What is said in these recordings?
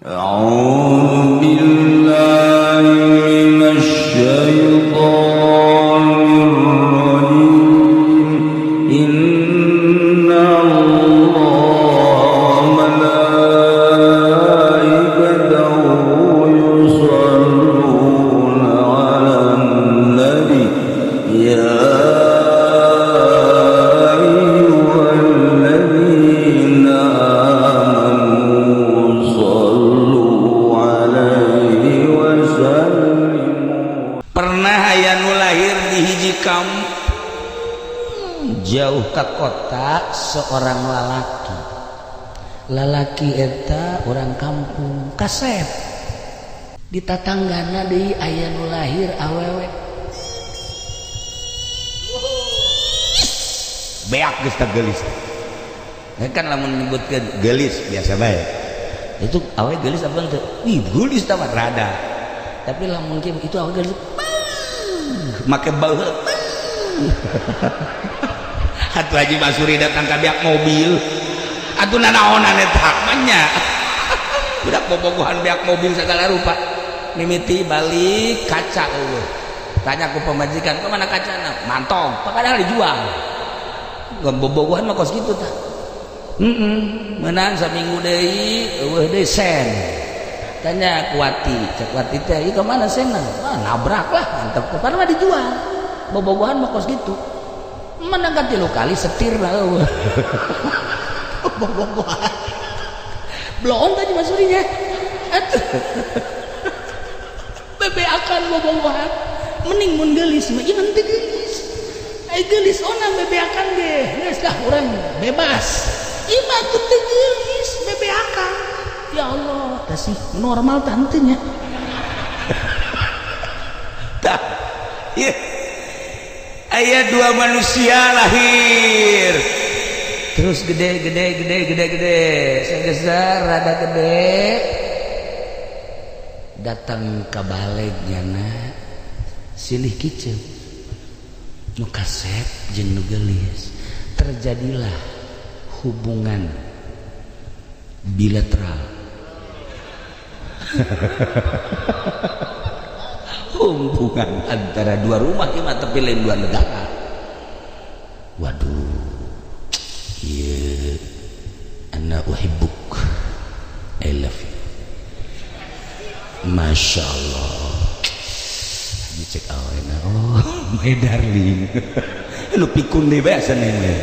أعوذ بالله من الشيطان الرجيم إن الله ملائكته يصلون على النبي يا أيها الذين آمنوا صلوا عليه وسلموا. Pernah aya nu lahir di hiji kampung jauh ke kota seorang lalaki eta orang kampung kasep di tatanggana deui aya nu lahir awewe beak geus teh geulis kan lamun nyebutkeun geulis biasa bae itu awewe geulis apa teu ih geulis tah rada tapi lamun kieu itu awewe geulis make baheula atuh Haji Masuri datang ka biak mobil atuh nanaonan eta nya budak bobogohan biak mobil segala rupa mimiti balik kaca eueuh tanya ku pemajikan kemana kacana mantong padahal dijual nggon bobogohan mah kos kitu tah meunang saminggu deui eueuh deui sen tanya kuati cek kuati teh ieu kemana senna nabrak lah mantep padahal mah dijual bobogohan mah kos kitu menang kan 3 kali setir lah bobogohan bloon tadi masurinya bebe akan bobogohan mending mun geulis mah ieu teh geulis ai geulis ona bebe akan ge geus dah urang bebas ieu mah teh geulis bebe akan ya Allah tah sih normal tantenya tah ieu aya 2 manusia lahir terus gede segeser rada gede datang ke balegnyana silih kiceum nu kasep jeung nu geulis terjadilah hubungan bilateral hubungan antara 2 rumah ieu tapi lain 2 negara. Waduh, iya, ana uhibbuk, I love you. Masya Allah, dicek awalnya, oh my darling, lu pikun deh biasa nih.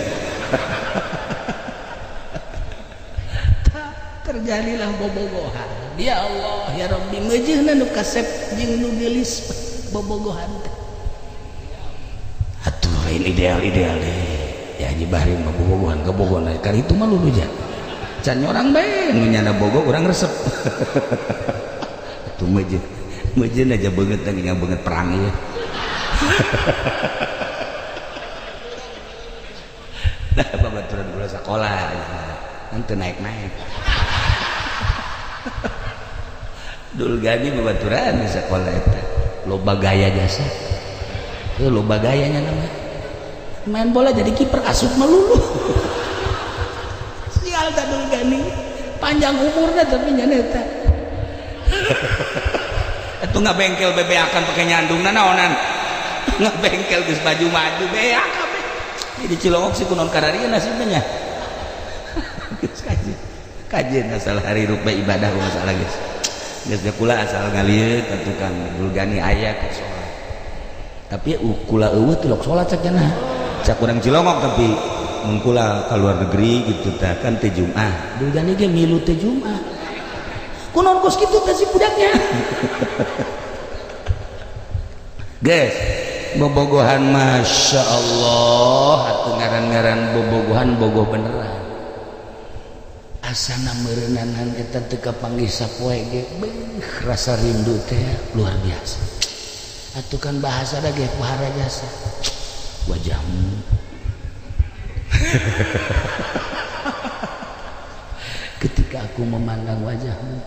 Terjadilah bobogohan. Ya Allah ya Rabbi meujeuhna nu kasep jeung nu geulis bobogohan teh atuh lain ideal deh ya Haji Bahri mah bobogohan kali itu mah luluja can orang bae nu nyana bogo urang resep atuh meujeuh aja beungeut lagi beungeut perang ieu dah babaturan kula sakola henteu naik-naik Dul Gani babaturan di sekolah eta loba gaya jasa itu loba gayanya nama main bola jadi kiper asup melulu sial tak Dul Gani panjang umurnya tapi nyana eta itu nggak bengkel bebe akan pakai nyandung naonan nggak bengkel geus baju maju be akab jadi Cilongok si kunon kararieu nasibnya kajian asal hari rupa ibadah masalah guys geus kula asal ngalieu ka tukang Dul Gani aya ke salat tapi kula eueuh teh lok salat cak cenah cak urang Cilongok tapi mun kula ka luar negeri gitu tah kan teh Jumat Dul Gani ge milu teh Jumat kunaon kos kitu teh si budaknya guys bobogohan Masya Allah atuh ngaran-ngaran bobogohan bogoh beneran asana meureunanan eta teu kapanggih sapoe ge rasa rindu teh luar biasa atuh kan bahasa da ge pahara jasa wajahmu ketika aku memandang wajahmu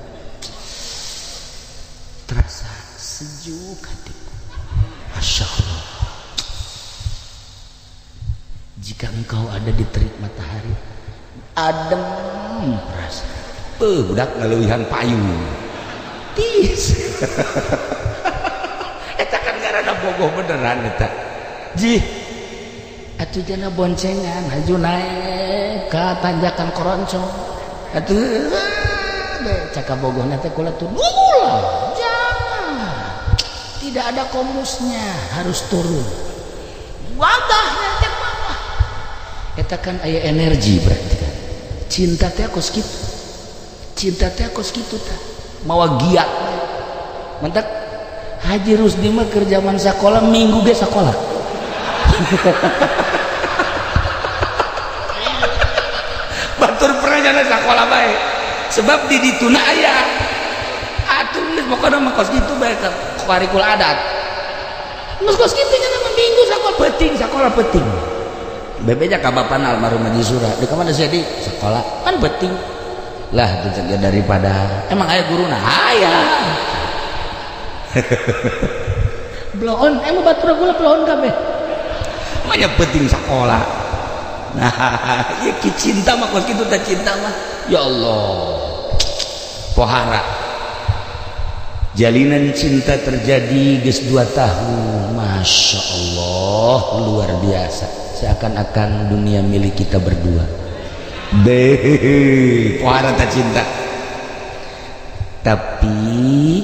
terasa sejuk hatiku Masya Allah jika engkau ada di terik matahari adem rasa budak ngaleuwihan payung tis eta kan garana bogoh beneran eta jih atuh jana boncengan haju naik ka tanjakan koroncong atuh caka bogohna teh kula tuh jangan tidak ada komusnya harus turun wadahnya teh bawah eta kan aya energi berarti kan cinta teh kos kitu cinta teh kos kitu tah mawa giat mantap Haji Rusdi mah keur zaman sakola minggu ge sakola batur pernah sakola bae sebab di dituna aya atuh geus pokona mah kos kitu bae karikul adat geus kos kitu nya mah minggu sakola penting bebeja ka bapana almarhum Haji Surah di ka mana jadi sekolah kan penting lah itu daripada emang aya guruna aya bloon emang batur gula bloon kabeh manya penting sekolah nah ya cinta mah kos kitu teh cinta mah ya Allah pohara jalinan cinta terjadi geus 2 tahun Masya Allah luar biasa seakan-akan dunia milik kita berdua deh pohara tak cinta tapi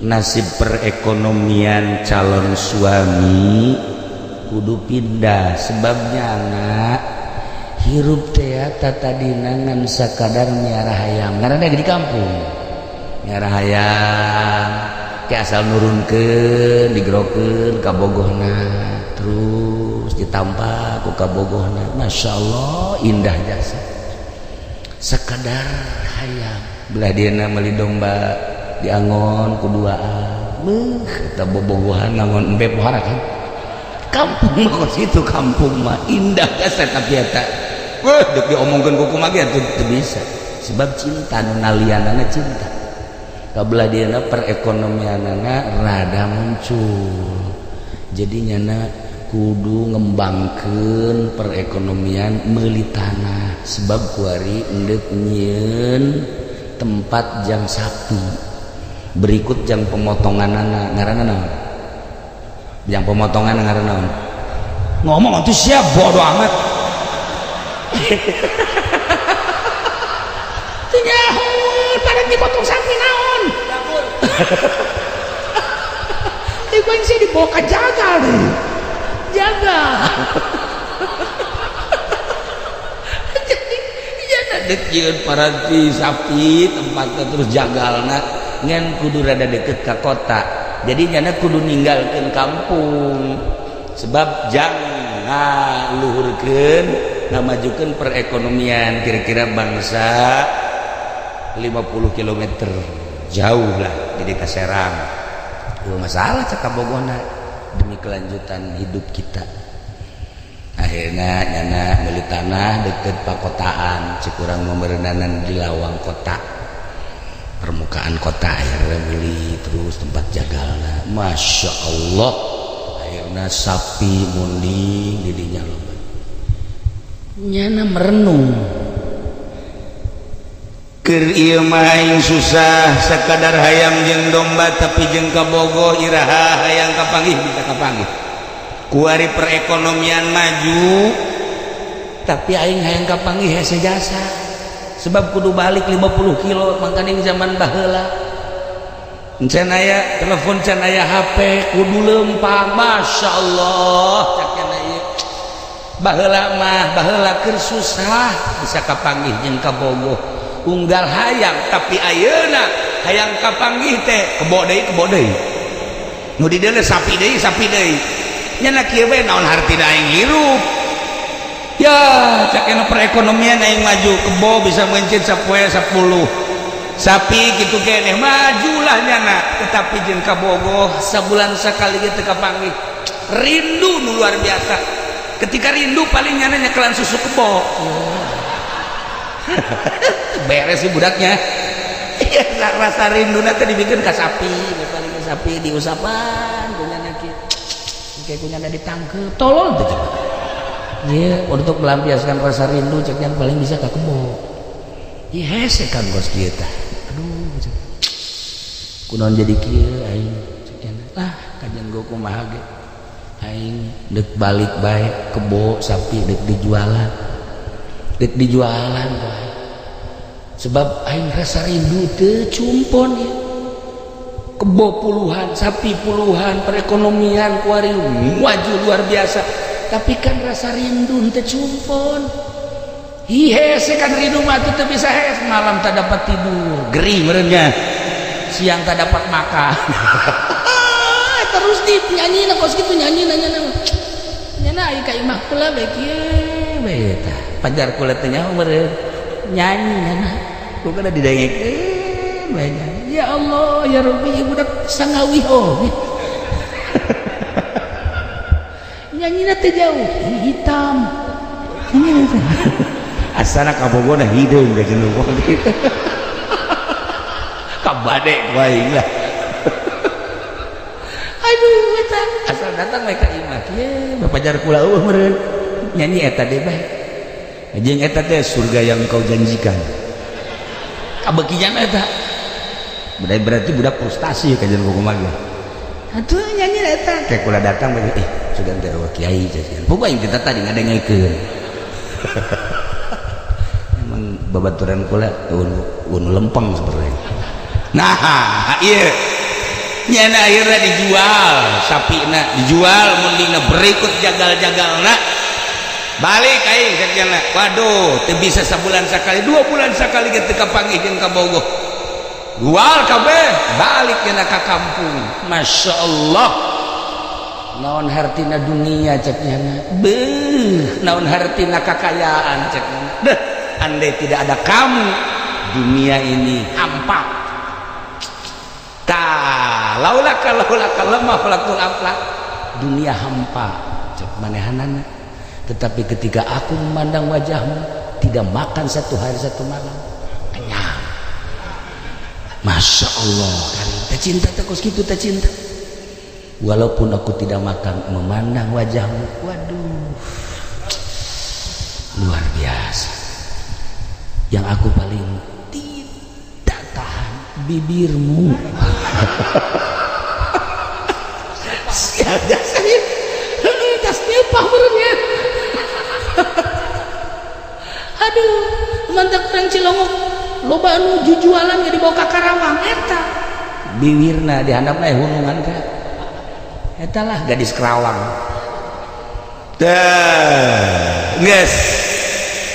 nasib perekonomian calon suami kudu pindah sebabnya anak hirup teh tadina ngan sakadar miara hayam karena di kampung miara hayam kayak asal nurunkeun digerokeun ka bogohna terus ditampak ku ka bogohna Masya Allah indah jasa sakadar hayam belah dieuna meuli domba diangon kuduaan kita bobogohan ngangon embe pohara kan kampung mah kos itu kampung mah indah jasa tapi eta dek diomongkeun ku kumaha ge teu bisa sebab cinta nu nalianana cinta kabelah dieuna perekonomianana rada muncul jadi nyana kudu ngembangkeun perekonomian meuli tanah sebab kuari endeup nyieun tempat jang sapi berikut jang pemotonganana ngaranna naon jang pemotongan ngaranna naon ngomong atuh siap bodoh amat teu nyaho pada dipotong sapi naon teh gua sih dibawa ka jagal deh jaga dek yeun paranti sapi tempatnya terus jagalna ngan kudu rada deket ka kota jadi nyana kudu ninggalkeun kampung sebab jang ngaluhurkeun ngamajukeun perekonomian kira-kira bangsa 50 km jauh lah jadi ka Serang itu masalah cak bogohna demi kelanjutan hidup kita akhirnya nyana beli tanah deket pakotaan cikurang memerenanan di lawang kota permukaan kota akhirnya beli terus tempat jagalna Masya Allah akhirnya sapi munding didinya loba nyana merenung keur ieu mah aing susah sakadar hayam jeung domba tapi jeung kabogoh iraha hayang kapanggih bisa kapanggih kuari perekonomian maju tapi aing hayang kapanggih hese jasa sebab kudu balik 50 kilo mangkaning zaman baheula encan aya telepon can aya HP kudu lempang Masya Allah cakna ieu baheula mah baheula keur susah bisa kapanggih jeung kabogoh unggal hayang tapi ayeuna hayang kapanggih teh kebo deui nu di dieu sapi deui nyana kieu bae naon hartina aing hirup ya cakena perekonomian aing maju kebo bisa mencit sapoe 10 sapi kitu keneh majulah nyana tetapi jeung kabogoh sabulan sakali ge teu kapanggih rindu nu luar biasa ketika rindu paling nyana nyekelan susu kebo beres sih budaknya iya rasa rindu teh dibikin ka sapi paling sapi diusapan punya kieu kayak punya ada ditangkep tolol tuh iya untuk melampiaskan rasa rindu ceknya paling bisa ke kebo ieu hese kan kos kieu tah aduh kunaon jadi kieu aing lah kajian gua kumaha ge aing dek balik bae kebo sapi dek dijualan bae sebab aing rasa rindu teu cumpon ya kebo puluhan sapi puluhan perekonomian kuari maju luar biasa tapi kan rasa rindu teu cumpon hese kan rindu mah teu bisa hes malam tak dapat tidur gering merenya siang tak dapat makan terus nyanyi kos gitu nyanyi nyana ai ka imah kula bae kieu bae tah pajar kula teh nyaho meureun nyanyi nyana ku kada didengekeun bae nyanyi ya Allah ya Rabbi budak sangawiho nyanyina teh jauh hitam asana kabogona hideung ka cenah kabade ku aing lah aduh eta asal datang mereka imah kieu bapajar kula eueuh meureun nyanyi eta deui bae jeung eta teh surga yang kau janjikan kabekian eta berarti budak frustasi ka jeung kumaha ge atuh nyanyi eta kayak kula datang bae sugan teh eueuh kiai ceceun boga aing kita tadi ngadengekeun emang babaturan kula unu lempeng seperti nah ieu nyana akhirnya dijual sapina dijual mundingna berikut jagal-jagalna balik aing sakjana waduh teu bisa sabulan sakali 2 bulan sakali ge teu kapanggih jeung ka bogoh jual kabeh balik nyana ka kampung masyaallah naon hartina dunia cek nyana beuh naon hartina kakayaan cek nyana deh andai tidak ada kamu dunia ini hampa laulaka lemah lakul aflak dunia hampa cek manehanana tetapi ketika aku memandang wajahmu tidak makan 1 hari 1 malam kenyang Masya Allah kan teh cinta teh kos kitu teh cinta walaupun aku tidak makan memandang wajahmu waduh luar biasa yang aku paling tidak tahan bibirmu dasarnya dasarnya pamernya aduh mantap orang Cilongok loba anu jujualan jadi dibawa ke Karawang eta bibirna dihandapna hunungan ka eta lah gadis Karawang guys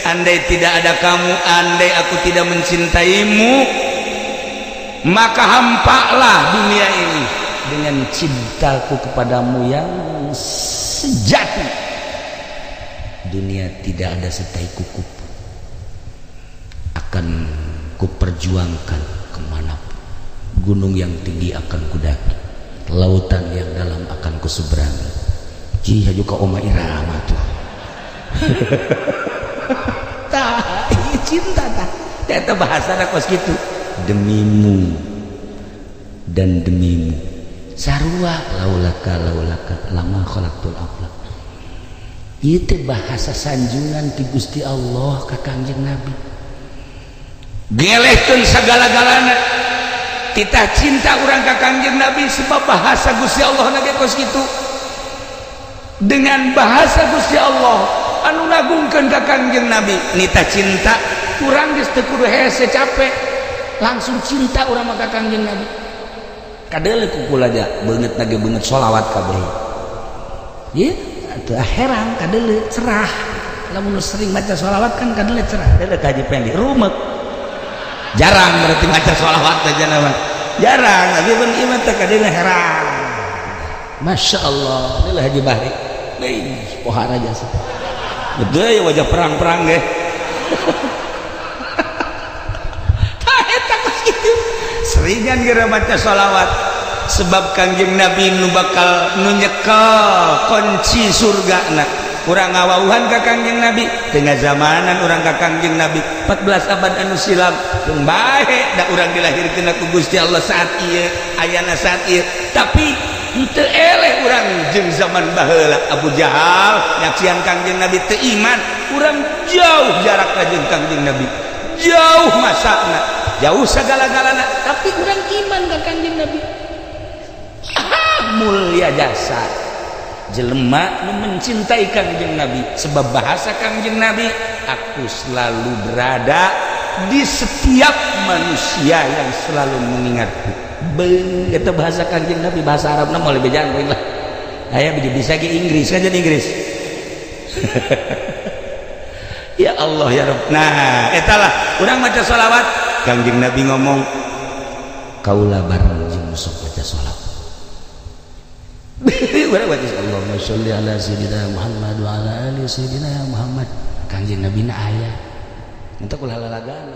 andai tidak ada kamu andai aku tidak mencintaimu maka hampalah dunia ini dengan cintaku kepadamu yang sejati dunia tidak ada setai kuku akan kuperjuangkan kemanapun gunung yang tinggi akan kudaki lautan yang dalam akan kuseberangi jih juga Oma Irama tuh tah cinta tah eta bahasana kos gitu demimu dan demimu sarua laulaka lama khalaqtul aflaq ieu teh bahasa sanjungan ti Gusti Allah ka Kangjeng Nabi gelehkeun sagala-galana kita cinta urang ka Kangjeng Nabi sebab bahasa Gusti Allah na ge kos kitu dengan bahasa Gusti Allah anu ngagungkeun ka Kangjeng Nabi nita cinta urang geus teu kudu hese capek langsung cinta urang mah ka Kangjeng Nabi kadeuleu ku kula aja beungeut lagi beungeut sholawat kabeh ieu atuh heran kadeuleu cerah lamun sering baca sholawat kan kadeuleu cerah kadeuleu ka Haji Pendi rumek jarang berarti baca sholawat aja nama jarang tapi pun ieu teh kadeuleu heran Masya Allah ini Haji Bahri pohara jasa betul ya wajah perang-perang deh seringan kira baca sholawat sebab Kangjeng Nabi nu bakal nu nyekel kunci surga nak kurang ngawauhan ka Kangjeng Nabi tengah zamanan urang ka Kangjeng Nabi 14 abad anu silam jeung bae da urang dilahirkeun ku Gusti Allah saat ieu ayana saat ieu tapi henteu eleh urang jeung zaman baheula Abu Jahal nyaksian Kangjeng Nabi teu iman urang jauh jarakna jeung Kangjeng Nabi jauh masakna jauh segala-galana tapi kurang iman ka Kanjeng Nabi. Mulia jasa jelema nu mencintai Kanjeng Nabi sebab bahasa Kanjeng Nabi aku selalu berada di setiap manusia yang selalu mengingatku. Itu bahasa Kanjeng Nabi bahasa Arabna mau lebih jangkau lah aya bisa ke Inggris kan jadi Inggris. Ya Allah ya Rabb. Nah etalah urang maca sholawat Kanjeng Nabi ngomong kaula bareng jeung sok baca sholawat. Allahumma sholli ala sayyidina Muhammad wa ala ali sayyidina Muhammad. Kanjeng Nabi na aya. Entah kula halalagan